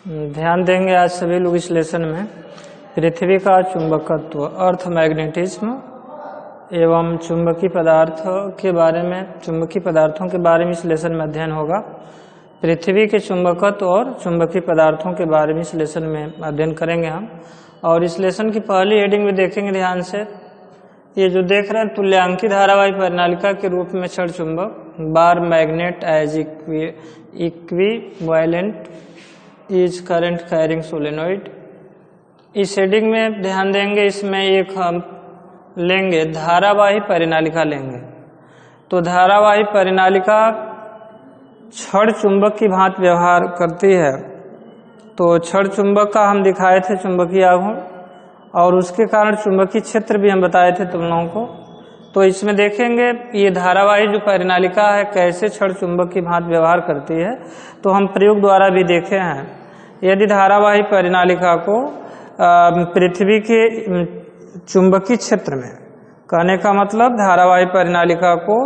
ध्यान देंगे आज सभी लोग इस लेसन में पृथ्वी का चुंबकत्व, अर्थ मैग्नेटिज्म एवं चुंबकीय पदार्थों के बारे में इस लेसन में अध्ययन होगा। पृथ्वी के चुंबकत्व और चुंबकीय पदार्थों के बारे में इस लेसन में अध्ययन करेंगे हम। और इस लेसन की पहली हेडिंग में देखेंगे ध्यान से, ये जो देख रहे हैं तुल्यांकी धारावाही परिनालिका के रूप में क्षण चुंबक bar magnet as equivalent is current carrying solenoid. इस हेडिंग में ध्यान देंगे, इसमें एक हम लेंगे धारावाही परिनालिका लेंगे। तो धारावाही परिनालिका क्षण चुंबक की भांति व्यवहार करती है। तो क्षण चुंबक का हम दिखाए थे चुंबकीय आघूर्ण, और उसके कारण चुंबकीय क्षेत्र भी हम बताए थे तुम लोगों को। तो इसमें देखेंगे ये धारावाही जो परिनालिका है कैसे क्षण चुंबक की भांति व्यवहार करती है। तो हम प्रयोग द्वारा भी देखे हैं। यदि धारावाही परिनालिका को पृथ्वी के चुंबकीय क्षेत्र में, कहने का मतलब धारावाही परिनालिका को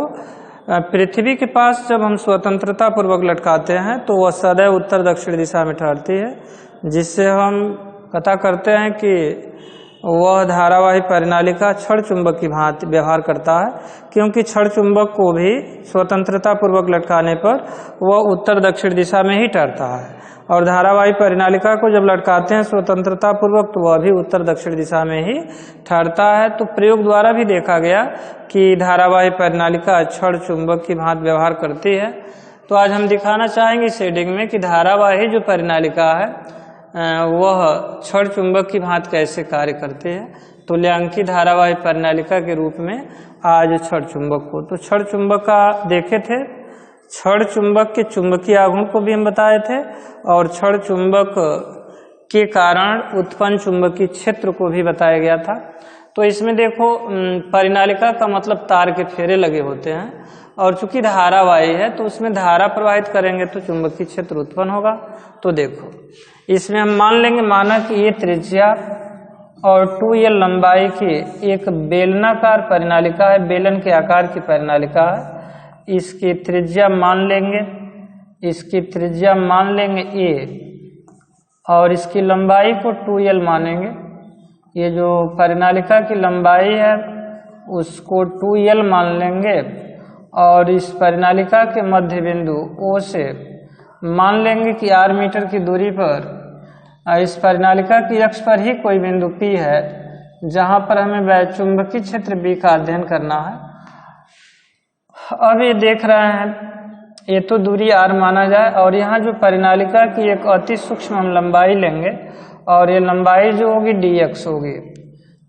पृथ्वी के पास जब हम स्वतंत्रता पूर्वक लटकाते हैं तो वह सदैव उत्तर दक्षिण दिशा में ठहरती है, जिससे हम पता करते हैं कि वह धारावाही परिनालिका क्षण चुंबक की भांति व्यवहार करता है, क्योंकि क्षण चुंबक को भी स्वतंत्रता पूर्वक लटकाने पर वह उत्तर दक्षिण दिशा में ही ठहरता है, और धारावाही परिनालिका को जब लटकाते हैं स्वतंत्रता पूर्वक तो वह भी उत्तर दक्षिण दिशा में ही ठहरता है। तो प्रयोग द्वारा भी देखा गया कि धारावाही परिनालिका क्षण चुंबक की भांति व्यवहार करती है। तो आज हम दिखाना चाहेंगे इस हेडिंग में कि धारावाही जो परिनालिका है वह क्षण चुंबक की भांति कैसे कार्य करती है। तुल्यांकी धारावाही परिनालिका के रूप में आज क्षण चुंबक को, तो क्षण चुंबक का देखे थे, क्षण चुंबक के चुंबकीय आघूर्ण को भी हम बताए थे, और क्षण चुंबक के कारण उत्पन्न चुंबकीय क्षेत्र को भी बताया गया था। तो इसमें देखो परिनालिका का मतलब तार के फेरे लगे होते हैं, और चूंकि धारावाही है तो उसमें धारा प्रवाहित करेंगे तो चुंबकीय क्षेत्र उत्पन्न होगा। तो देखो इसमें हम मान लेंगे, माना कि ये त्रिज्या और 2L लंबाई की एक बेलनाकार परिनालिका है, बेलन के आकार की परिनालिका है। इसकी त्रिज्या मान लेंगे, इसकी त्रिज्या मान लेंगे A, और इसकी लंबाई को 2L मानेंगे। ये जो परिनालिका की लंबाई है उसको 2L मान लेंगे, और इस परिनालिका के मध्य बिंदु O से मान लेंगे कि R मीटर की दूरी पर इस परिनालिका की अक्ष पर ही कोई बिंदु P है, जहां पर हमें चुंबकीय क्षेत्र B का अध्ययन करना है। अब ये देख रहे हैं ये तो दूरी R माना जाए, और यहाँ जो परिनालिका की एक अति सूक्ष्म हम लंबाई लेंगे, और ये लंबाई जो होगी dx होगी।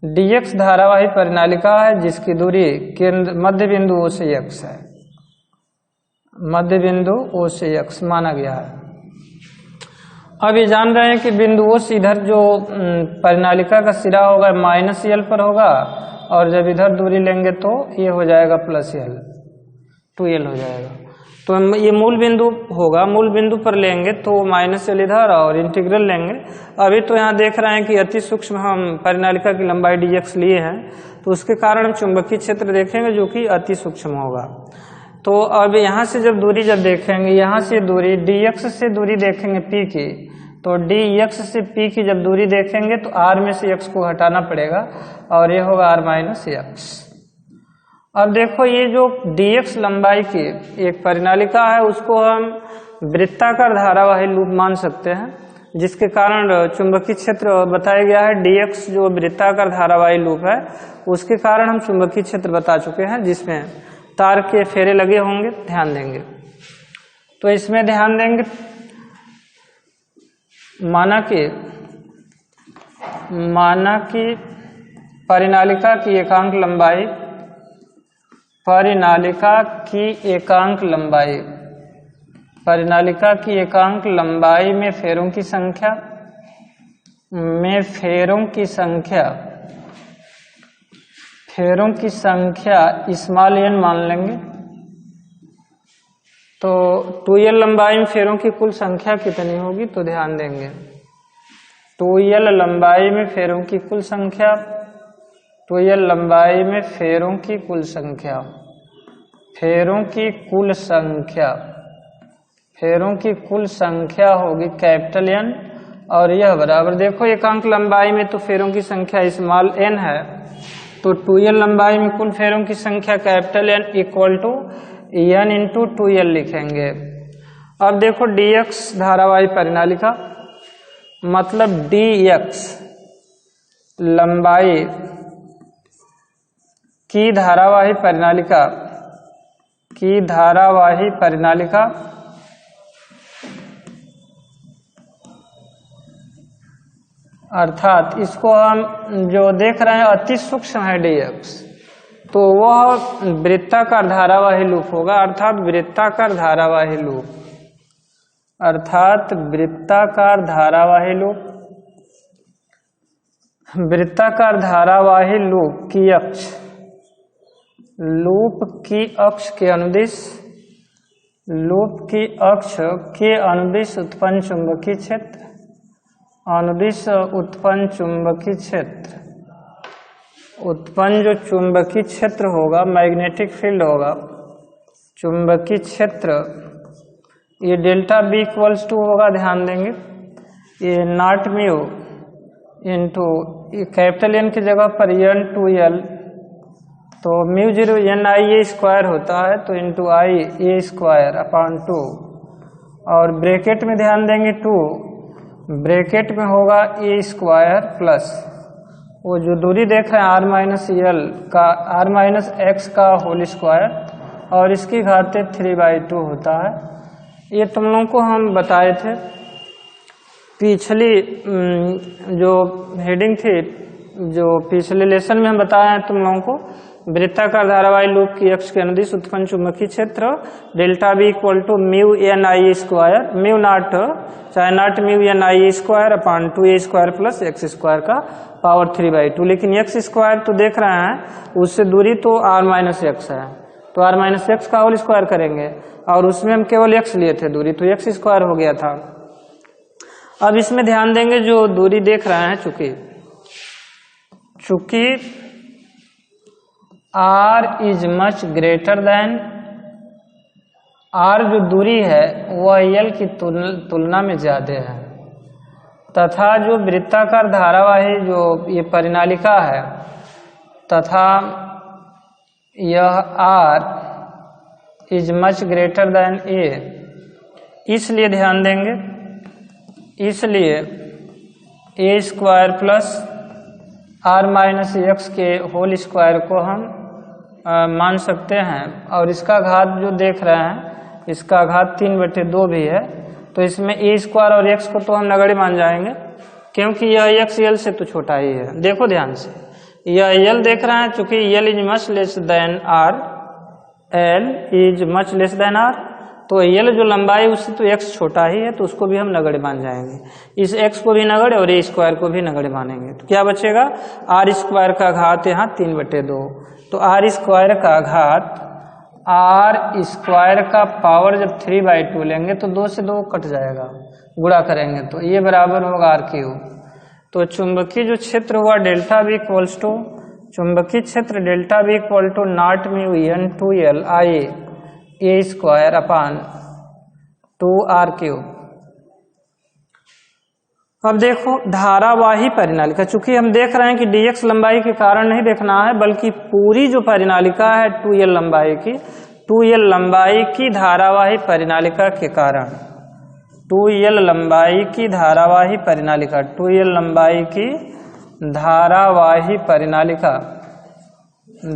dx धारावाही परिनालिका है जिसकी दूरी केंद्र मध्य बिंदु O से x है, मध्य बिंदु O से x माना गया है। अब ये जान रहे हैं कि बिंदु O से इधर जो परिनालिका का सिरा होगा -L पर होगा, और जब इधर दूरी लेंगे तो ये हो जाएगा +L, 2L हो जाएगा। तो ये मूल बिंदु होगा, मूल बिंदु पर लेंगे तो -L इधर और इंटीग्रल लेंगे। अभी तो यहाँ देख रहे हैं कि अति सूक्ष्म हम परिनालिका की लंबाई dx लिए हैं, तो उसके कारण हम चुंबकीय क्षेत्र देखेंगे जो कि अति सूक्ष्म होगा। तो अब यहाँ से जब दूरी देखेंगे, यहाँ से दूरी dx से दूरी देखेंगे p की, तो dx से p की जब दूरी देखेंगे तो r में से x को हटाना पड़ेगा, और ये होगा r - x। अब देखो ये जो dx लंबाई की एक परिनालिका है उसको हम वृत्ताकार धारावाही लूप मान सकते हैं, जिसके कारण चुंबकीय क्षेत्र बताया गया है। dx जो वृत्ताकार धारावाही लूप है उसके कारण हम चुंबकीय क्षेत्र बता चुके हैं, जिसमें तार के फेरे लगे होंगे, ध्यान देंगे। तो इसमें ध्यान देंगे, माना कि परिनालिका की एकांक लंबाई, परिनालिका की एकांक लंबाई में फेरों की संख्या स्मॉल n मान लेंगे। तो 2L लंबाई में फेरों की कुल संख्या कितनी होगी, तो ध्यान देंगे 2L लंबाई में फेरों की कुल संख्या, 2L लंबाई में फेरों की कुल संख्या, फेरों की कुल संख्या होगी कैपिटल N, और यह बराबर, देखो एकांक लंबाई में तो फेरों की संख्या स्मॉल n है, तो 2l लंबाई में कुल फेरों की संख्या capital N equal to n into 2l लिखेंगे। अब देखो dx धारावाही परिनालिका, मतलब dx लंबाई की धारावाही परिनालिका अर्थात इसको हम जो देख रहे हैं अति सूक्ष्म है dx, तो वह वृत्ताकार धारावाही लूप होगा, अर्थात वृत्ताकार धारावाही लूप की अक्ष के अनुदिश उत्पन्न चुंबकीय क्षेत्र, उत्पन्न जो चुंबकीय क्षेत्र होगा, मैग्नेटिक फील्ड होगा, चुंबकीय क्षेत्र, ये डेल्टा बी इक्वल्स टू होगा, ध्यान देंगे ये naught mu into capital N की जगह पर n 2l, तो mu 0 n i A square होता है, तो into I A square upon 2, और ब्रैकेट में ध्यान देंगे 2, ब्रैकेट में होगा ए स्क्वायर प्लस वो जो दूरी देख रहे हैं r माइनस एक्स का होल स्क्वायर, और इसकी घाते 3/2 होता है। ये तुम लोगों को हम बताए थे पिछली जो हेडिंग थी, जो पिछले लेसन में हम बताए हैं तुम लोगों को, वृत्ताकार धारावाही लूप की अक्ष के अनुदिश उत्पन्न चुंबकीय क्षेत्र delta B equal to mu N I square, mu naught चाहे naught mu N I square upon 2a square plus x square का पावर 3/2, लेकिन एक्स स्क्वायर तो देख रहे हैं उससे दूरी तो r माइनस एक्स है, तो r माइनस एक्स का होल स्क्वायर करेंगे, और उसमें हम केवल x लिए थे दूरी, तो एक्स स्क्वायर हो गया था। अब इसमें ध्यान देंगे जो दूरी देख रहे हैं, चूंकि r is much greater than, r जो दूरी है वह l की तुलना में ज्यादा है, तथा जो वृत्ताकार धारावाही जो ये परिनालिका है, तथा यह r is much greater than a, इसलिए ध्यान देंगे, इसलिए a square plus r minus x के होल स्क्वायर को हम मान सकते हैं, और इसका घात जो देख रहे हैं इसका घात 3/2 भी है, तो इसमें a स्क्वायर और x को तो हम नगण्य मान जाएंगे, क्योंकि यह x l से तो छोटा ही है। देखो ध्यान से, यह l देख रहे हैं, चूंकि l is much less than r, l is much less than r, तो l जो लंबाई उससे तो x छोटा ही है, तो उसको भी हम नगण्य मान जाएंगे, इस x को भी नगण्य और a स्क्वायर को भी नगण्य मानेंगे, तो क्या बचेगा, r स्क्वायर का घात यहाँ 3/2, तो r स्क्वायर का घात r स्क्वायर का पावर जब 3/2 लेंगे तो 2 से 2 कट जाएगा, गुणा करेंगे तो ये बराबर होगा r3। तो चुंबकीय जो क्षेत्र हुआ डेल्टा बी इक्वल्स टू, चुंबकीय क्षेत्र delta B equal to naught mu n 2l I A square upon 2r3। अब देखो धारावाही परिनालिका, चूंकि हम देख रहे हैं कि dx लंबाई के कारण नहीं देखना है, बल्कि पूरी जो परिनालिका है 2l लंबाई की, 2l लंबाई की धारावाही परिनालिका के कारण, 2l लंबाई की धारावाही परिनालिका, 2l लंबाई की धारावाही परिनालिका,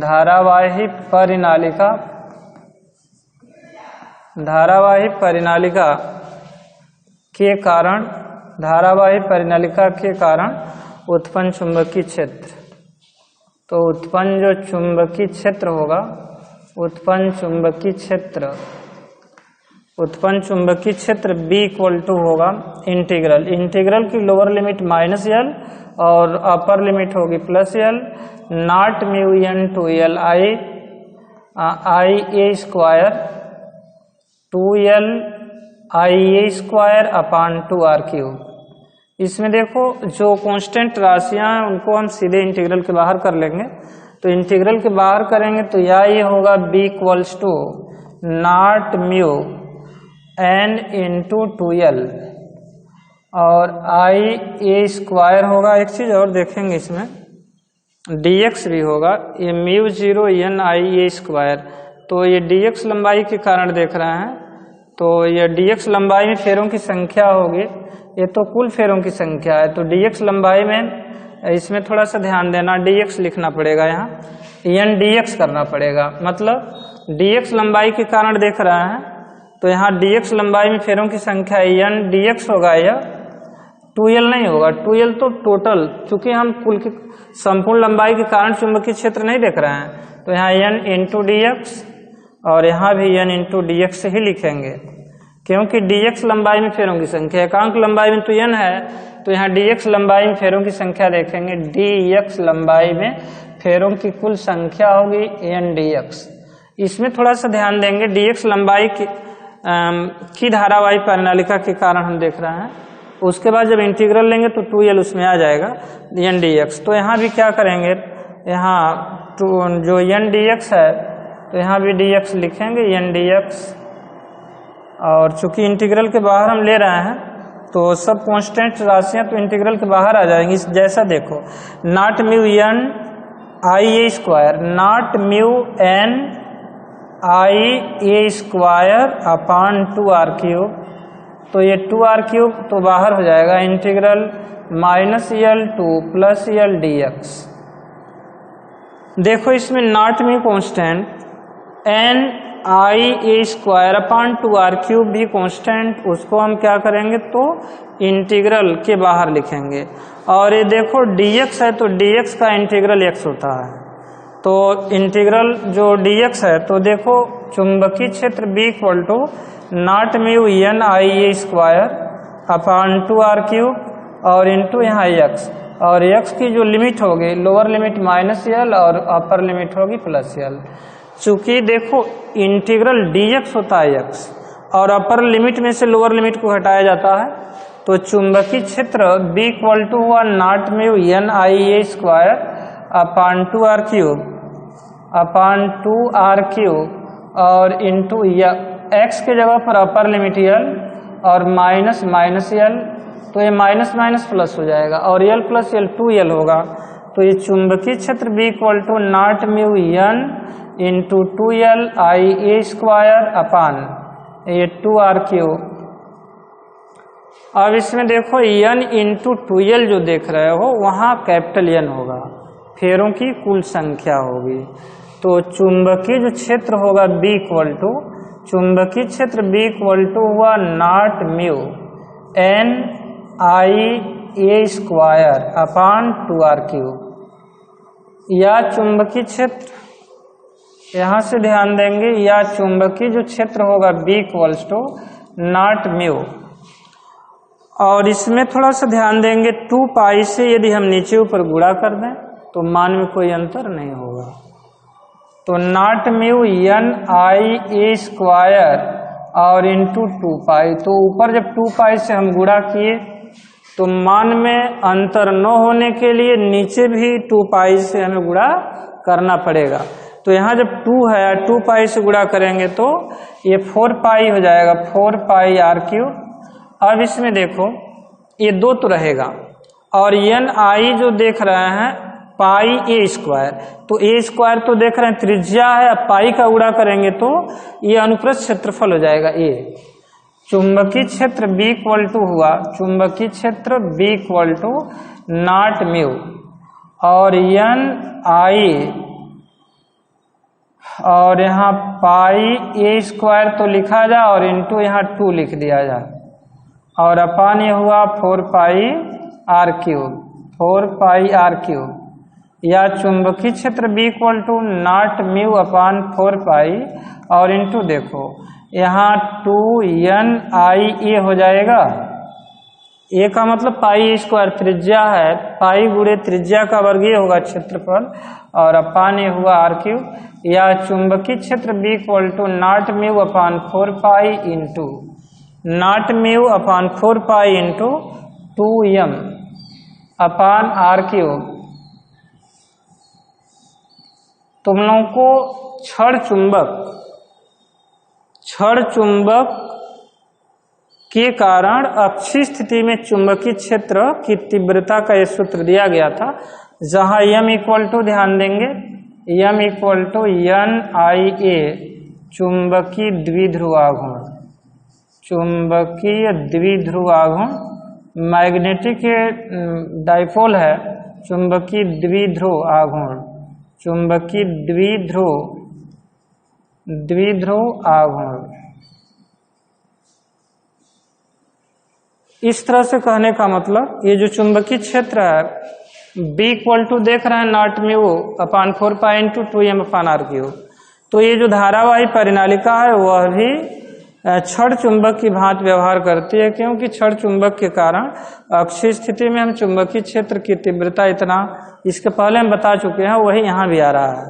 धारावाही परिनालिका, धारावाही परिनालिका के कारण, धारावाही परिनालिका के कारण उत्पन्न चुंबकीय क्षेत्र, तो उत्पन्न जो चुंबकीय क्षेत्र होगा, उत्पन्न चुंबकीय क्षेत्र, उत्पन्न चुंबकीय क्षेत्र B इक्वल टू होगा इंटीग्रल, इंटीग्रल की लोअर लिमिट -l और अपर लिमिट होगी +l, not mu n 2l I A square 2l I A square upon 2r3। इसमें देखो जो कांस्टेंट राशियां हैं उनको हम सीधे इंटीग्रल के बाहर कर लेंगे, तो इंटीग्रल के बाहर करेंगे तो या ये होगा b equals to naught mu n into 2l, और आई ए स्क्वायर होगा। एक चीज़ और देखेंगे इसमें dx भी होगा, ये mu 0 n I A square. तो ये dx लंबाई के कारण देख रहे हैं, तो ये dx लंबाई में फेरों की संख्या होगी, ये तो कुल फेरों की संख्या है। तो dx लंबाई में इसमें थोड़ा सा ध्यान देना, dx लिखना पड़ेगा, यहाँ n dx करना पड़ेगा। मतलब dx लंबाई के कारण देख रहे हैं, तो यहाँ dx लंबाई में फेरों की संख्या n dx होगा, यह 2l नहीं होगा। 2l तो टोटल, चूंकि हम कुल की संपूर्ण लंबाई के कारण चुंबकीय क्षेत्र नहीं देख रहे हैं, तो यहाँ n इंटू डी एक्स और यहाँ भी n इंटू डी एक्स ही लिखेंगे, क्योंकि dx लंबाई में फेरों की संख्या, एकांक लंबाई में तो n है, तो यहाँ dx लंबाई में फेरों की संख्या देखेंगे, dx लंबाई में फेरों की कुल संख्या होगी n dx। इसमें थोड़ा सा ध्यान देंगे, dx लंबाई की धारावाही परिनालिका के कारण हम देख रहे हैं। उसके बाद जब इंटीग्रल लेंगे तो 2l उसमें आ जाएगा n dx। तो यहाँ भी क्या करेंगे, यहाँ जो n dx है तो यहाँ भी dx लिखेंगे n dx, और चूंकि इंटीग्रल के बाहर हम ले रहे हैं तो सब कांस्टेंट राशियाँ तो इंटीग्रल के बाहर आ जाएंगी। जैसा देखो, not mu n I A square, not mu n I A square upon 2r cube, तो ये 2r क्यूब तो बाहर हो जाएगा, integral -l two plus l dx। देखो इसमें not mu constant, n I A square upon 2r cube भी constant, उसको हम क्या करेंगे तो इंटीग्रल के बाहर लिखेंगे। और ये देखो dx है तो dx का इंटीग्रल x होता है, तो इंटीग्रल जो dx है, तो देखो चुंबकीय क्षेत्र B equal to naught mu n I A square upon 2r cube और इंटू यहाँ x, और x की जो लिमिट होगी, लोअर लिमिट -l और अपर लिमिट होगी +l। चूंकि देखो इंटीग्रल dx होता है x, और अपर लिमिट में से लोअर लिमिट को हटाया जाता है, तो चुंबकीय क्षेत्र B इक्वल टू हुआ naught mu n I A square upon 2r cube upon 2r cube और इंटू x के जगह पर अपर लिमिट l और माइनस l, तो ये माइनस माइनस प्लस हो जाएगा और l प्लस l 2l होगा। तो ये चुंबकीय क्षेत्र B equal to naught mu n into 2l I A square upon ये 2r क्यूब। अब इसमें देखो n इंटू 2l जो देख रहे हो, वहाँ कैपिटल N होगा, फेरों की कुल संख्या होगी। तो चुंबकीय जो क्षेत्र होगा B इक्वल टू, चुंबकीय क्षेत्र B इक्वल टू हुआ naught mu n I A square upon 2r cube, या चुंबकीय क्षेत्र, यहाँ से ध्यान देंगे, या चुंबकीय जो क्षेत्र होगा B equals to naught mu, और इसमें थोड़ा सा ध्यान देंगे 2 पाई से यदि हम नीचे ऊपर गुणा कर दें तो मान में कोई अंतर नहीं होगा। तो not mu n I A square और इंटू 2 पाई, तो ऊपर जब 2 पाई से हम गुणा किए तो मान में अंतर न होने के लिए नीचे भी 2 पाई से हमें गुणा करना पड़ेगा। तो यहाँ जब 2 है, 2 पाई से गुणा करेंगे तो ये 4 पाई हो जाएगा, 4 पाई r क्यूब। अब इसमें देखो ये 2 तो रहेगा, और n आई जो देख रहे हैं पाई ए स्क्वायर, तो ए स्क्वायर तो देख रहे हैं त्रिज्या है, अब पाई का गुणा करेंगे तो ये अनुप्रस्थ क्षेत्रफल हो जाएगा ए। चुंबकीय क्षेत्र B इक्वल टू हुआ, चुंबकीय क्षेत्र B equal to naught mu और n आई और यहाँ पाई ए स्क्वायर तो लिखा जा और इंटू यहाँ 2 लिख दिया जा, और अपान ये हुआ 4 pi r cube, 4 pi r cube, या चुंबकीय क्षेत्र B equal to naught mu upon 4 pi और इंटू देखो यहाँ 2n आई ए हो जाएगा। ए का मतलब पाई स्क्वायर त्रिज्या है, पाई गुणे त्रिज्या का वर्गीय होगा क्षेत्रफल, और अपान ये हुआ r क्यूब, या चुंबकीय क्षेत्र B equal to naught mu upon 4 pi into naught mu upon 4 pi into 2m upon r cube. तुम लोगों को छड़ चुंबक के कारण अक्षीय स्थिति में चुंबकीय क्षेत्र की तीव्रता का यह सूत्र दिया गया था, जहां m इक्वल टू, ध्यान देंगे, m इक्वल टू NIA चुंबकीय द्विध्रुव आघूर्ण, चुंबकीय द्विध्रुव आघूर्ण, मैग्नेटिक डाइपोल है, चुंबकीय द्विध्रुव आघूर्ण, चुंबकीय द्विध्रुव आघूर्ण। इस तरह से कहने का मतलब ये जो चुंबकीय क्षेत्र है B इक्वल टू देख रहे हैं not mu upon 4 into 2m upon r cube, तो ये जो धारावाही परिनालिका है वह भी क्षण चुंबक की भांति व्यवहार करती है, क्योंकि क्षण चुंबक के कारण अक्षीय स्थिति में हम चुंबकीय क्षेत्र की तीव्रता इतना, इसके पहले हम बता चुके हैं, वही यहाँ भी आ रहा है।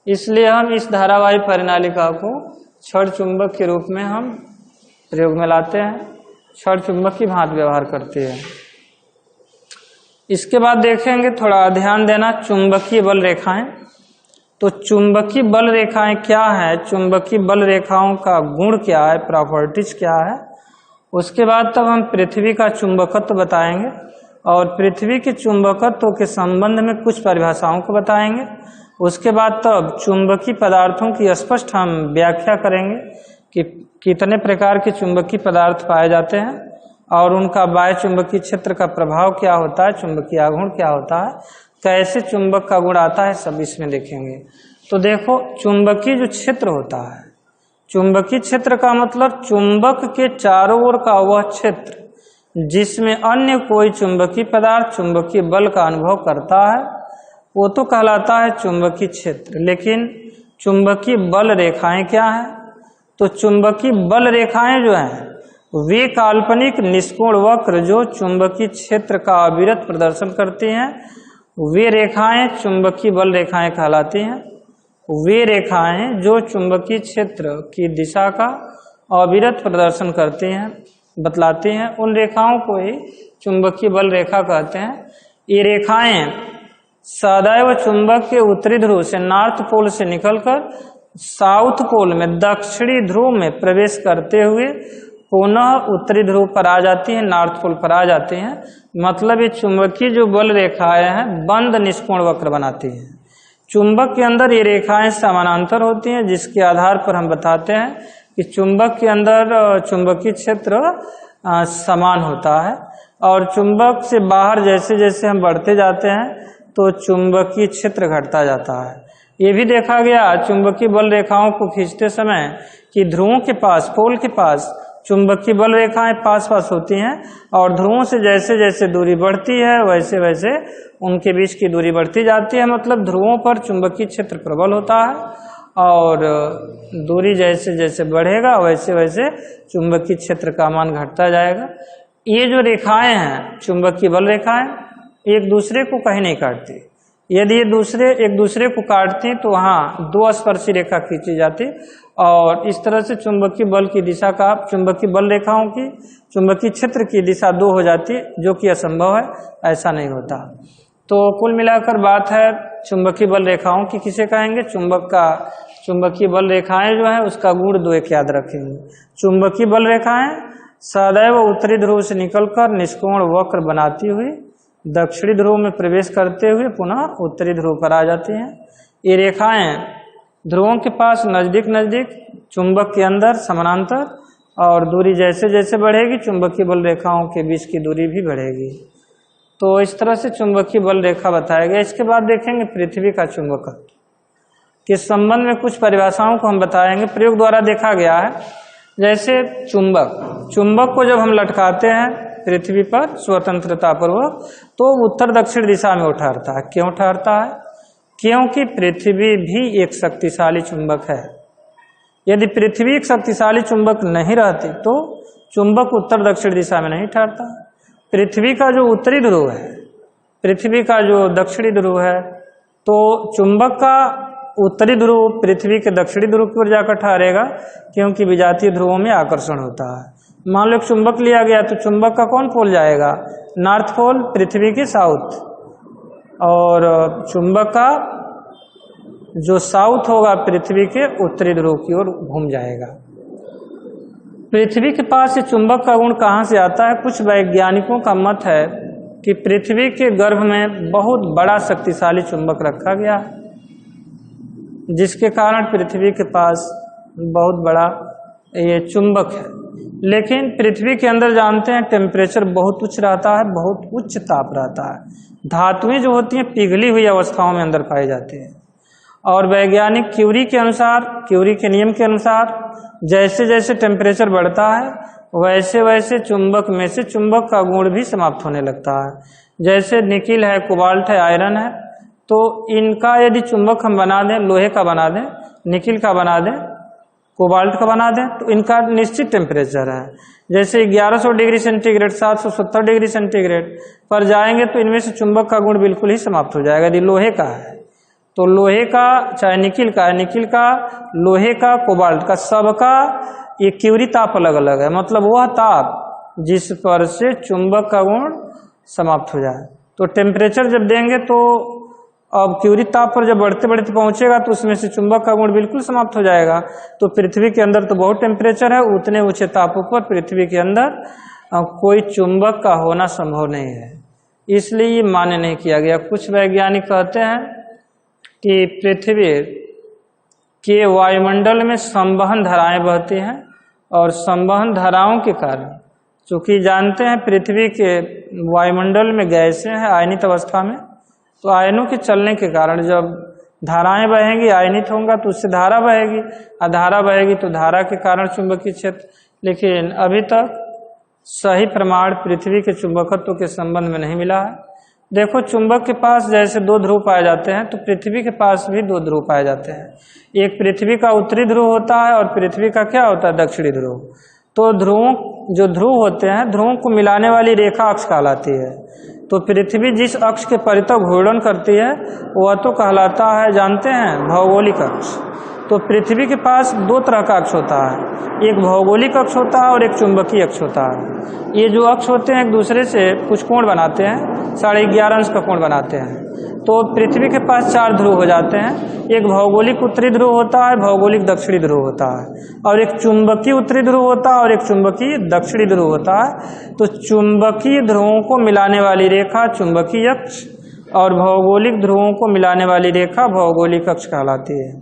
इसलिए हम इस धारावाही परिनालिका को क्षण चुंबक के रूप में हम प्रयोग में लाते हैं, क्षण चुंबक की भांति व्यवहार करती है। इसके बाद देखेंगे, थोड़ा ध्यान देना, चुंबकीय बल रेखाएं। तो चुंबकीय बल रेखाएं क्या है, चुंबकीय बल रेखाओं का गुण क्या है, प्रॉपर्टीज क्या है। उसके बाद तब हम पृथ्वी का चुंबकत्व बताएंगे और पृथ्वी के चुंबकत्व के संबंध में कुछ परिभाषाओं को बताएंगे। उसके बाद तब चुंबकीय पदार्थों की स्पष्ट हम व्याख्या करेंगे कि कितने प्रकार के चुंबकीय पदार्थ पाए जाते हैं और उनका बाह्य चुंबकीय क्षेत्र का प्रभाव क्या होता है, चुंबकीय आघूर्ण क्या होता है, कैसे चुंबक का गुण आता है, सब इसमें देखेंगे। तो देखो, चुंबकीय जो क्षेत्र होता है, चुंबकीय क्षेत्र का मतलब चुंबक के चारों ओर का वह क्षेत्र जिसमें अन्य कोई चुंबकीय पदार्थ चुंबकीय बल का अनुभव करता है, वो तो कहलाता है चुंबकीय क्षेत्र। लेकिन चुंबकीय बल रेखाएं क्या है, तो चुंबकीय बल रेखाएं जो हैं वे काल्पनिक निष्कोण वक्र जो चुंबकीय क्षेत्र का अविरत प्रदर्शन करती हैं, वे रेखाएं चुंबकीय बल रेखाएं कहलाती हैं। वे रेखाएं जो चुंबकीय क्षेत्र की दिशा का अविरत प्रदर्शन करती हैं, बतलाती हैं, उन रेखाओं को ही चुंबकीय बल रेखा कहते हैं। ये रेखाएं सदैव चुंबक के उत्तरी ध्रुव से, नॉर्थ पोल से निकलकर साउथ पोल में, दक्षिणी ध्रुव में प्रवेश करते हुए पुनः उत्तरी ध्रुव पर आ जाती हैं, नॉर्थ पोल पर आ जाती हैं। मतलब ये चुंबकीय जो बल रेखाएं हैं बंद निष्कोण वक्र बनाती हैं। चुंबक के अंदर ये रेखाएं समानांतर होती हैं, जिसके आधार पर हम बताते हैं कि चुंबक के अंदर चुंबकीय क्षेत्र समान होता है और चुंबक से बाहर जैसे जैसे हम बढ़ते जाते हैं तो चुंबकीय क्षेत्र घटता जाता है। ये भी देखा गया चुंबकीय बल रेखाओं को खींचते समय कि ध्रुवों के पास, पोल के पास चुंबकीय बल रेखाएं पास पास होती हैं और ध्रुवों से जैसे जैसे दूरी बढ़ती है वैसे वैसे उनके बीच की दूरी बढ़ती जाती है। मतलब ध्रुवों पर चुंबकीय क्षेत्र प्रबल होता है और दूरी जैसे जैसे बढ़ेगा वैसे वैसे चुंबकीय क्षेत्र का मान घटता जाएगा। ये जो रेखाएं हैं चुंबकीय बल रेखाएं एक दूसरे को कहीं नहीं काटती। यदि ये एक दूसरे को काटती तो वहाँ दो स्पर्शी रेखा खींची जाती और इस तरह से चुंबकीय बल की दिशा का, चुंबकीय बल रेखाओं की चुंबकीय क्षेत्र की दिशा दो हो जाती, जो कि असंभव है, ऐसा नहीं होता। तो कुल मिलाकर बात है चुंबकीय बल रेखाओं की किसे कहेंगे, चुंबकीय बल रेखाएं जो है उसका गुण दो एक याद रखेंगे। चुंबकीय बल रेखाएं सदैव उत्तरी ध्रुव से निकलकर निष्कोण वक्र बनाती हुई दक्षिणी ध्रुव में प्रवेश करते हुए पुनः उत्तरी ध्रुव पर आ जाती हैं। ये रेखाएं ध्रुवों के पास नजदीक नजदीक, चुंबक के अंदर समानांतर और दूरी जैसे जैसे बढ़ेगी चुंबकीय बल रेखाओं के बीच की दूरी भी बढ़ेगी। तो इस तरह से चुंबकीय बल रेखा बताया गया। इसके बाद देखेंगे पृथ्वी का चुंबकत्व के संबंध में कुछ परिभाषाओं को हम बताएंगे, प्रयोग द्वारा देखा गया है। जैसे चुंबक को जब हम लटकाते हैं पृथ्वी पर स्वतंत्रता पूर्वक तो उत्तर दक्षिण दिशा में ठहरता है। क्यों ठहरता है? क्योंकि पृथ्वी भी एक शक्तिशाली चुंबक है। यदि पृथ्वी एक शक्तिशाली चुंबक नहीं रहती तो चुंबक उत्तर दक्षिण दिशा में नहीं ठहरता। पृथ्वी का जो उत्तरी ध्रुव है, पृथ्वी का जो दक्षिणी ध्रुव है, तो चुंबक का उत्तरी ध्रुव पृथ्वी के दक्षिणी ध्रुव की ओर जाकर ठहरेगा, क्योंकि विजातीय ध्रुवों में आकर्षण होता है। मान लो चुंबक लिया गया तो चुंबक का कौन पोल जाएगा? नॉर्थ पोल, पृथ्वी के साउथ, और चुंबक का जो साउथ होगा पृथ्वी के उत्तरी ध्रुव की ओर घूम जाएगा। पृथ्वी के पास ये चुंबक का गुण कहाँ से आता है? कुछ वैज्ञानिकों का मत है कि पृथ्वी के गर्भ में बहुत बड़ा शक्तिशाली चुंबक रखा गया है, जिसके कारण पृथ्वी के पास बहुत बड़ा ये चुंबक है। लेकिन पृथ्वी के अंदर जानते हैं टेम्परेचर बहुत उच्च रहता है, बहुत उच्च ताप रहता है। धातुएं जो होती हैं पिघली हुई अवस्थाओं में अंदर पाई जाती हैं। और वैज्ञानिक क्यूरी के अनुसार, क्यूरी के नियम के अनुसार, जैसे जैसे टेम्परेचर बढ़ता है वैसे वैसे चुंबक में से चुंबक का गुण भी समाप्त होने लगता है। जैसे निकिल है, कोबाल्ट है, आयरन है, तो इनका यदि चुंबक हम बना दें, लोहे का बना दें, निकिल का बना दें, कोबाल्ट का बना दें, तो इनका निश्चित टेम्परेचर है। जैसे 1100 डिग्री सेंटीग्रेड, 770 डिग्री सेंटीग्रेड पर जाएंगे तो इनमें से चुंबक का गुण बिल्कुल ही समाप्त हो जाएगा। यदि लोहे का है तो लोहे का, चाहे निकिल का है, निकिल का, लोहे का, कोबाल्ट का, सबका ये क्यूरी ताप अलग अलग है। मतलब वह ताप जिस पर से चुंबक का गुण समाप्त हो जाए। तो टेम्परेचर जब देंगे तो अब क्यूरी ताप पर जब बढ़ते बढ़ते पहुंचेगा तो उसमें से चुंबक का गुण बिल्कुल समाप्त हो जाएगा। तो पृथ्वी के अंदर तो बहुत टेम्परेचर है, उतने ऊंचे तापों पर पृथ्वी के अंदर कोई चुंबक का होना संभव नहीं है, इसलिए ये मान्य नहीं किया गया। कुछ वैज्ञानिक कहते हैं कि पृथ्वी के वायुमंडल में संवहन धाराएं बहती हैं और संवहन धाराओं के कारण, चूंकि जानते हैं पृथ्वी के वायुमंडल में गैसें हैं आयनित अवस्था में, तो आयनों के चलने के कारण जब धाराएं बहेंगी, आयनित होगा तो उससे धारा बहेगी, और धारा बहेगी तो धारा के कारण चुंबकीय क्षेत्र। लेकिन अभी तक सही प्रमाण पृथ्वी के चुंबकत्व के संबंध में नहीं मिला है। देखो, चुंबक के पास जैसे दो ध्रुव पाए जाते हैं तो पृथ्वी के पास भी दो ध्रुव पाए जाते हैं। एक पृथ्वी का उत्तरी ध्रुव होता है और पृथ्वी का क्या होता है? दक्षिणी ध्रुव। तो ध्रुवों, जो ध्रुव होते हैं, ध्रुवों को मिलाने वाली रेखा अक्ष कहलाती है। तो पृथ्वी जिस अक्ष के परितः घूर्णन करती है वह तो कहलाता है, जानते हैं, भौगोलिक अक्ष। तो पृथ्वी के पास दो तरह का अक्ष होता है, एक भौगोलिक अक्ष होता है और एक चुंबकीय अक्ष होता है। ये जो अक्ष होते हैं एक दूसरे से कुछ कोण बनाते हैं, 11.5 अंश का कोण बनाते हैं। तो पृथ्वी के पास 4 ध्रुव हो जाते हैं, एक भौगोलिक उत्तरी ध्रुव होता है, भौगोलिक दक्षिणी ध्रुव होता है, और एक चुंबकीय उत्तरी ध्रुव होता है और एक चुंबकीय दक्षिणी ध्रुव होता है। तो चुंबकीय ध्रुवों को मिलाने वाली रेखा चुंबकीय अक्ष और भौगोलिक ध्रुवों को मिलाने वाली रेखा भौगोलिक अक्ष कहलाती है।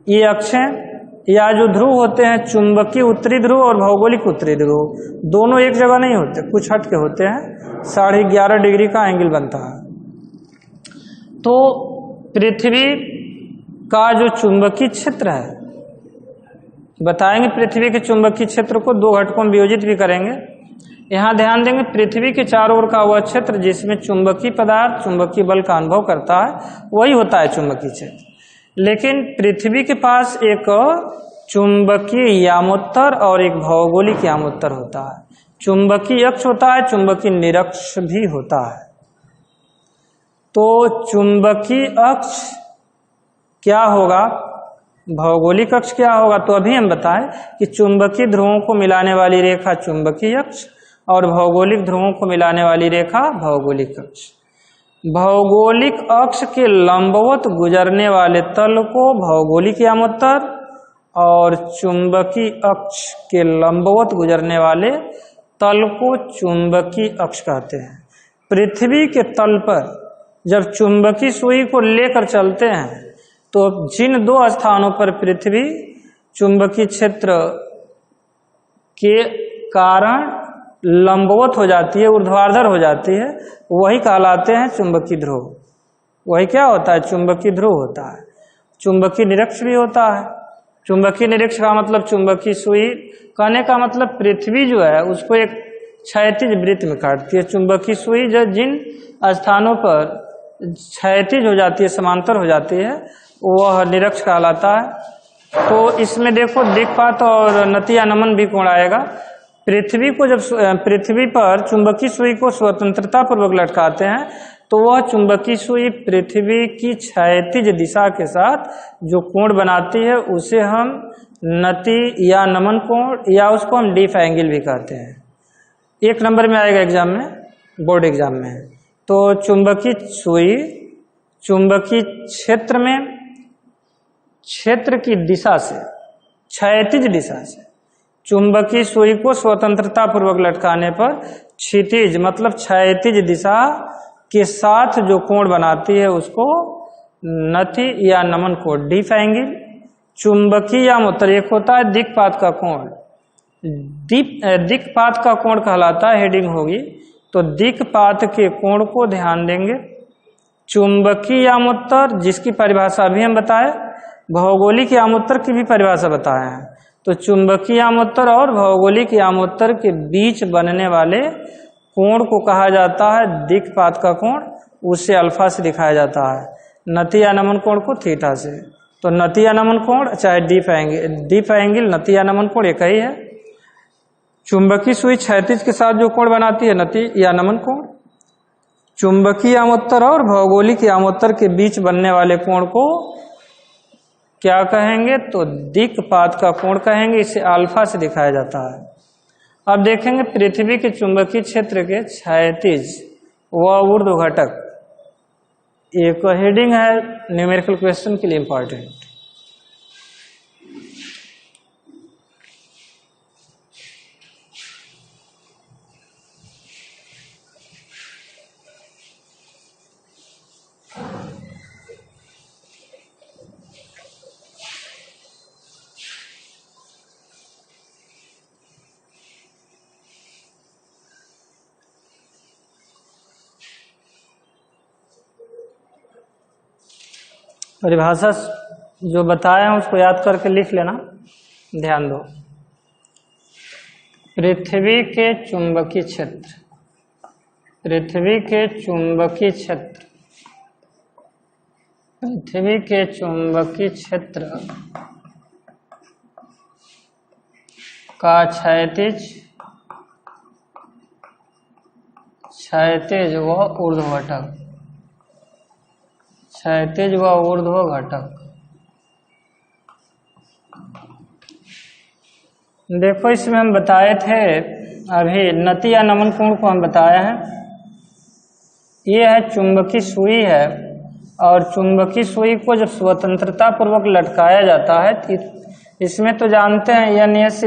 ये अक्षें या जो ध्रुव होते हैं, चुंबकीय उत्तरी ध्रुव और भौगोलिक उत्तरी ध्रुव, दोनों एक जगह नहीं होते, कुछ हट के होते हैं, 11.5 डिग्री का एंगल बनता है। तो पृथ्वी का जो चुंबकीय क्षेत्र है, बताएंगे पृथ्वी के चुंबकीय क्षेत्र को 2 घटकों में वियोजित भी करेंगे। यहाँ ध्यान देंगे, पृथ्वी के चारों ओर का वह क्षेत्र जिसमें चुंबकीय पदार्थ चुंबकीय बल का अनुभव करता है वही होता है चुंबकीय क्षेत्र। लेकिन पृथ्वी के पास एक चुंबकीय यामोत्तर और एक भौगोलिक यामोत्तर होता है। चुंबकीय अक्ष होता है, चुंबकीय निरक्ष भी होता है। तो चुंबकीय अक्ष क्या होगा, भौगोलिक अक्ष क्या होगा? तो अभी हम बताएं कि चुंबकीय ध्रुवों को मिलाने वाली रेखा चुंबकीय अक्ष और भौगोलिक ध्रुवों को मिलाने वाली रेखा भौगोलिक अक्ष। भौगोलिक अक्ष के लंबवत गुजरने वाले तल को भौगोलिक यामोत्तर और चुंबकीय अक्ष के लंबवत गुजरने वाले तल को चुंबकीय अक्ष कहते हैं। पृथ्वी के तल पर जब चुंबकीय सुई को लेकर चलते हैं तो जिन 2 स्थानों पर पृथ्वी चुंबकीय क्षेत्र के कारण लंबवत हो जाती है, ऊर्ध्वाधर हो जाती है, वही कहलाते हैं चुंबकीय ध्रुव। वही क्या होता है? चुंबकीय ध्रुव होता है। चुंबकीय निरक्ष भी होता है। चुंबकीय निरक्ष का मतलब चुंबकीय सुई, कहने का मतलब पृथ्वी जो है उसको एक क्षैतिज वृत्त में काटती है। चुंबकीय सुई जो जिन स्थानों पर क्षैतिज हो जाती है, समांतर हो जाती है, वह निरक्ष कहलाता है। तो इसमें देखो, दिक्पात और नतिया नमन भी कोण आएगा। पृथ्वी को जब पृथ्वी पर चुंबकीय सुई को स्वतंत्रता पूर्वक लटकाते हैं तो वह चुंबकीय सुई पृथ्वी की क्षैतिज दिशा के साथ जो कोण बनाती है उसे हम नति या नमन कोण, या उसको हम डीफ एंगल भी कहते हैं। 1 नंबर में आएगा एग्जाम में, बोर्ड एग्जाम में। तो चुंबकीय सुई चुंबकीय क्षेत्र में क्षेत्र की दिशा से, क्षैतिज दिशा से चुंबकीय सुई को स्वतंत्रता पूर्वक लटकाने पर क्षितिज मतलब क्षैतिज दिशा के साथ जो कोण बनाती है उसको नति या नमन कोण, डीप एंगल। चुंबकीय यामोत्तर एक होता है दिक्पात का कोण, दिक्पात का कोण कहलाता है, हेडिंग होगी तो दिक्पात के कोण को ध्यान देंगे। चुंबकीय यामोत्तर जिसकी परिभाषा अभी हम बताए, भौगोलिक यामोत्तर की भी परिभाषा बताए हैं। तो चुंबकीय यामोत्तर और भौगोलिक यामोत्तर के बीच बनने वाले कोण को कहा जाता है दिक्पात का कोण, उसे अल्फा से दिखाया जाता है, नति या नमन कोण को थीटा से। तो नति या नमन कोण चाहे डीप एंगल नति या नमन कोण एक ही है। चुंबकीय सुई क्षैतिज के साथ जो कोण बनाती है नति या नमन कोण। चुंबकीय यामोत्तर और भौगोलिक यामोत्तर के बीच बनने वाले कोण को क्या कहेंगे, तो दिक्पात का कोण कहेंगे, इसे अल्फा से दिखाया जाता है। अब देखेंगे पृथ्वी के चुंबकीय क्षेत्र के क्षैतिज व ऊर्ध्व घटक, एक हेडिंग है न्यूमेरिकल क्वेश्चन के लिए इंपॉर्टेंट। परिभाषा जो बताया है उसको याद करके लिख लेना, ध्यान दो। पृथ्वी के चुंबकीय क्षेत्र, पृथ्वी के चुंबकीय क्षेत्र, पृथ्वी के चुंबकीय क्षेत्र का क्षैतिज व ऊर्ध्व घटक, क्षैतिज व ऊर्ध्व घटक। देखो इसमें हम बताए थे अभी नति या नमन कोण को हम बताए हैं। ये है चुंबकीय सुई है और चुंबकीय सुई को जब स्वतंत्रता पूर्वक लटकाया जाता है तो इसमें तो जानते हैं NS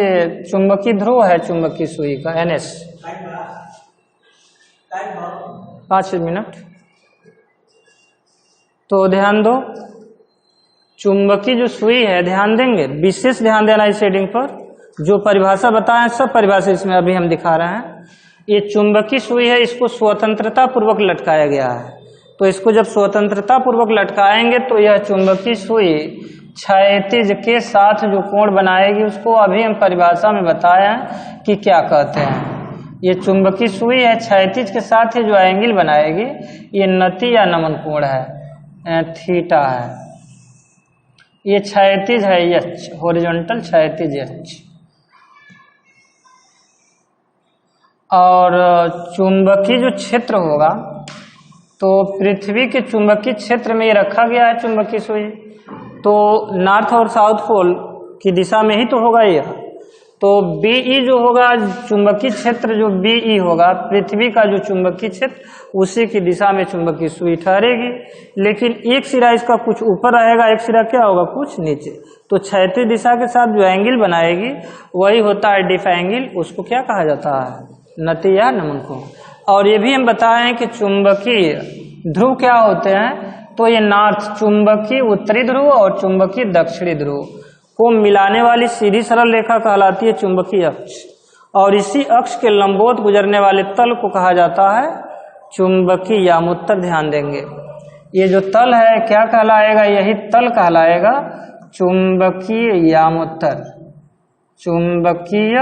चुंबकीय ध्रुव है चुंबकीय सुई का NS। 5 मिनट तो ध्यान दो, चुंबकीय जो सुई है ध्यान देंगे, विशेष ध्यान देना इस हेडिंग पर। जो परिभाषा बताएं सब परिभाषा इसमें अभी हम दिखा रहे हैं। ये चुंबकीय सुई है, इसको स्वतंत्रता पूर्वक लटकाया गया है। तो इसको जब स्वतंत्रता पूर्वक लटकाएंगे तो यह चुंबकीय सुई क्षैतिज के साथ जो कोण बनाएगी उसको अभी हम परिभाषा में बताया कि क्या कहते हैं। ये चुंबकीय सुई है, क्षैतिज के साथ ही जो एंगल बनाएगी ये नति या नमन कोण है, थीटा है। ये क्षैतिज है H, हॉरिजॉन्टल क्षैतिज H। और चुंबकीय जो क्षेत्र होगा तो पृथ्वी के चुंबकीय क्षेत्र में ये रखा गया है चुंबकीय सुई, तो नॉर्थ और साउथ पोल की दिशा में ही तो होगा यह। तो BE जो होगा चुंबकीय क्षेत्र, जो BE होगा पृथ्वी का जो चुंबकीय क्षेत्र उसी की दिशा में चुंबकीय सुई ठहरेगी। लेकिन एक सिरा इसका कुछ ऊपर रहेगा, एक सिरा क्या होगा कुछ नीचे। तो क्षैतिज दिशा के साथ जो एंगल बनाएगी वही होता है डिफ एंगल, उसको क्या कहा जाता है, नति या नमन कोण। और ये भी हम बताए हैं कि चुंबकीय ध्रुव क्या होते हैं, तो ये नॉर्थ चुंबकीय उत्तरी ध्रुव और चुंबकीय दक्षिणी ध्रुव को मिलाने वाली सीधी सरल रेखा कहलाती है चुंबकीय अक्ष। और इसी अक्ष के लंबवत गुजरने वाले तल को कहा जाता है चुंबकीय यामोत्तर। ध्यान देंगे ये जो तल है क्या कहलाएगा, यही तल कहलाएगा चुंबकीय यामोत्तर। चुंबकीय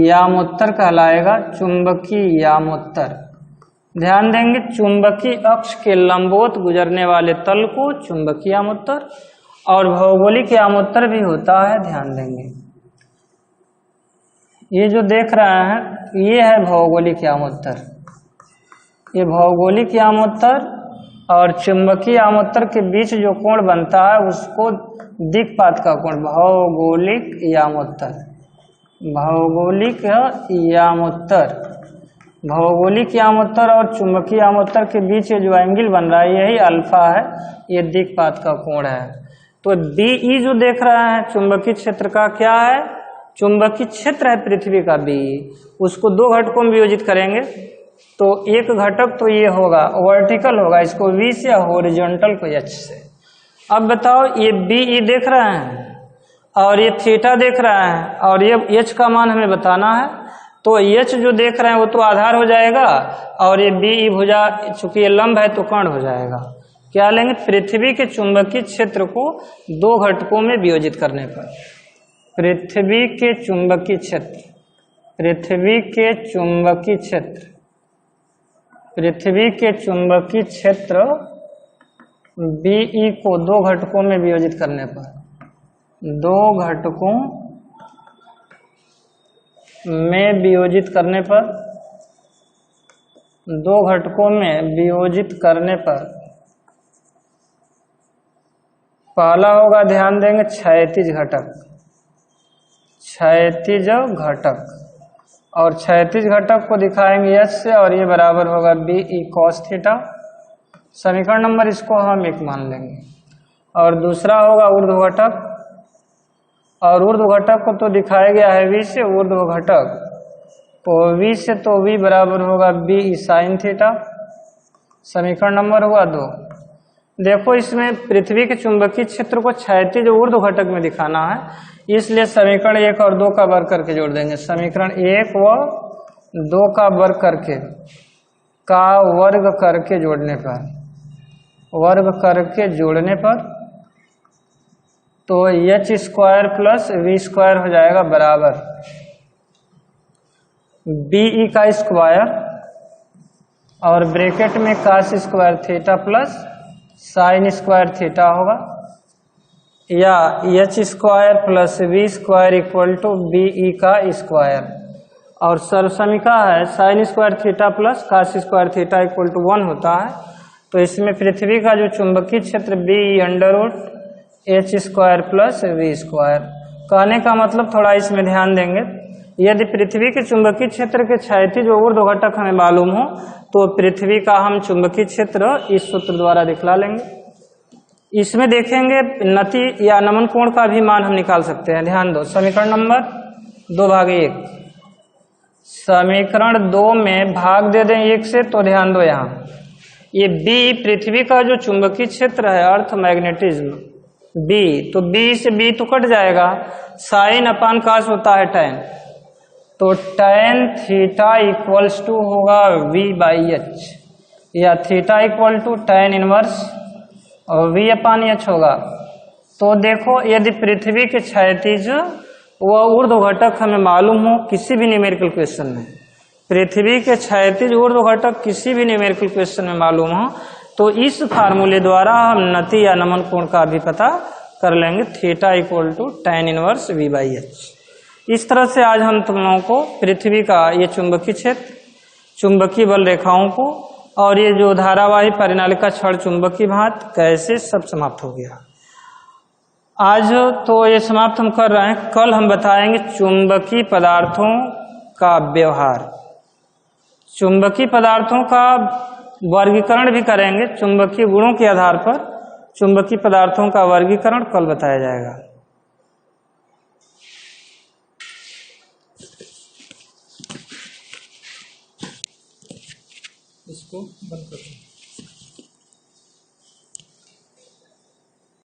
यामोत्तर कहलाएगा चुंबकीय यामोत्तर। ध्यान देंगे चुंबकीय अक्ष के लंबवत गुजरने वाले तल को चुंबकीय यामोत्तर, और भौगोलिक यामोत्तर भी होता है। ध्यान देंगे ये जो देख रहे हैं ये है भौगोलिक यामोत्तर, ये भौगोलिक यामोत्तर और चुंबकीय यामोत्तर के बीच जो कोण बनता है उसको दिक्पात का कोण, भौगोलिक यामोत्तर। भौगोलिक यामोत्तर, भौगोलिक यामोत्तर और चुंबकीय यामोत्तर के बीच जो एंगल बन रहा है यही अल्फा है, ये दिक्पात का कोण है। तो BE जो देख रहे हैं चुंबकीय क्षेत्र का क्या है, चुंबकीय क्षेत्र है पृथ्वी का बी, उसको दो घटकों में वियोजित करेंगे तो एक घटक तो ये होगा वर्टिकल होगा, इसको V से, या हॉरिजॉन्टल को H से। अब बताओ ये BE देख रहे हैं और ये थीटा देख रहा है और ये H का मान हमें बताना है, तो H जो देख रहे हैं वो तो आधार हो जाएगा और ये BE भुजा, चूंकि ये लंब है तो कर्ण हो जाएगा। क्या लेंगे? पृथ्वी के चुंबकीय क्षेत्र को दो घटकों में वियोजित करने पर पृथ्वी के चुंबकीय क्षेत्र, पृथ्वी के चुंबकीय क्षेत्र, पृथ्वी के चुंबकीय क्षेत्र BE को दो घटकों में वियोजित करने पर, दो घटकों में वियोजित करने पर, दो घटकों में वियोजित करने पर पहला होगा, ध्यान देंगे, क्षैतिज घटक, क्षैतिज घटक, और क्षैतिज घटक को दिखाएंगे H से और ये बराबर होगा BE cos थीटा। समीकरण नंबर इसको हम 1 मान लेंगे। और दूसरा होगा ऊर्ध्व घटक, और ऊर्ध्व घटक को तो दिखाया गया है V से, ऊर्ध्व घटक तो V से तो V बराबर होगा BE sin थीटा। समीकरण नंबर हुआ 2। देखो इसमें पृथ्वी के चुंबकीय क्षेत्र को क्षैतिज ऊर्ध्व घटक में दिखाना है, इसलिए समीकरण 1 और 2 का वर्ग करके जोड़ देंगे। समीकरण 1 व 2 का वर्ग करके, का वर्ग करके जोड़ने पर, वर्ग करके जोड़ने पर तो H square plus V square हो जाएगा बराबर BE का स्क्वायर और ब्रैकेट में cos square theta plus sine square theta होगा, या H square plus V square equal to BE का स्क्वायर, और सर्वसमीका है sine square theta plus cos square theta equal to 1 होता है। तो इसमें पृथ्वी का जो चुंबकीय क्षेत्र BE under root H square plus V square. कहने का मतलब थोड़ा इसमें ध्यान देंगे, यदि पृथ्वी के चुंबकीय क्षेत्र के क्षैतिज और ऊर्ध्व घटक हमें मालूम हो तो पृथ्वी का हम चुंबकीय क्षेत्र इस सूत्र द्वारा दिखला लेंगे। इसमें देखेंगे नति या नमन कोण का भी मान हम निकाल सकते हैं। ध्यान दो, समीकरण नंबर 2/1, समीकरण 2 में भाग दे दें 1 से, तो ध्यान दो यहाँ ये B पृथ्वी का जो चुंबकीय क्षेत्र है अर्थ मैग्नेटिज्म B, तो B से B तो कट जाएगा, साइन अपान कास होता है tan, तो tan थीटा इक्वल्स टू होगा V/H, या theta equal to tan inverse और V/H होगा। तो देखो यदि पृथ्वी के क्षैतिज व ऊर्ध्व घटक हमें मालूम हो किसी भी न्यूमेरिकल क्वेश्चन में, पृथ्वी के क्षैतिज ऊर्ध्व घटक किसी भी न्यूमेरिकल क्वेश्चन में मालूम हो तो इस फार्मूले द्वारा हम नति या नमन कोण का भी पता कर लेंगे, theta equal to tan inverse V/H। इस तरह से आज हम तुम लोगों को पृथ्वी का ये चुंबकीय क्षेत्र, चुंबकीय बल रेखाओं को और ये जो धारावाही परिनालिका क्षण चुंबकीय भात कैसे सब समाप्त हो गया। आज तो ये समाप्त हम कर रहे हैं, कल हम बताएंगे चुंबकीय पदार्थों का व्यवहार, चुंबकीय पदार्थों का वर्गीकरण भी करेंगे, चुंबकीय गुणों के आधार पर चुंबकीय पदार्थों का वर्गीकरण कल बताया जाएगा। इसको बंद कर दो।